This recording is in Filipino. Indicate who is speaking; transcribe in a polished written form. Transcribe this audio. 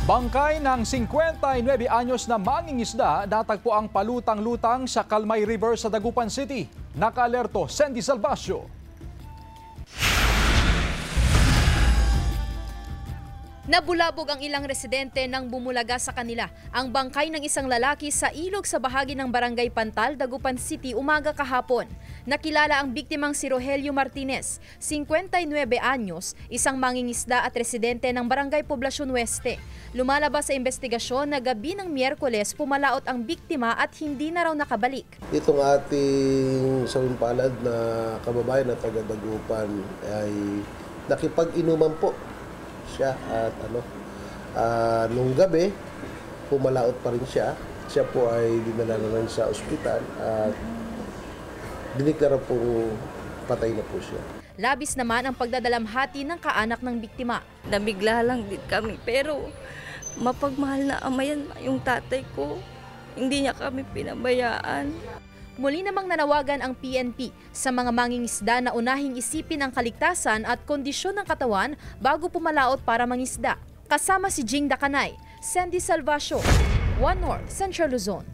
Speaker 1: Bangkay ng 59 anyos na mangingisda natagpo ang palutang-lutang sa Calmay River sa Dagupan City. Naka-alerto Sandy Salvacio.
Speaker 2: Nabulabog ang ilang residente nang bumulaga sa kanila ang bangkay ng isang lalaki sa ilog sa bahagi ng Barangay Pantal, Dagupan City umaga kahapon. Nakilala ang biktimang si Rogelio Martinez, 59 anyos, isang mangingisda at residente ng Barangay Poblacion Oeste. Lumalabas sa investigasyon na gabi ng Miyerkules pumalaot ang biktima at hindi na raw nakabalik.
Speaker 3: Itong ating sawimpalad na kababayan na taga Dagupan ay nakipag-inuman po siya at nung gabi pumalaot pa rin siya. Siya po ay dinala na rin sa ospital at diniklara po patay na po siya.
Speaker 2: Labis naman ang pagdadalamhati ng kaanak ng biktima.
Speaker 4: Nabigla lang din kami pero mapagmahal na amayan yung tatay ko. Hindi niya kami pinabayaan.
Speaker 2: Muli namang nanawagan ang PNP sa mga mangingisda na unahing isipin ang kaligtasan at kondisyon ng katawan bago pumalaot para mangisda. Kasama si Jing Dakanay, Sandy Salvacio, One North, Central Luzon.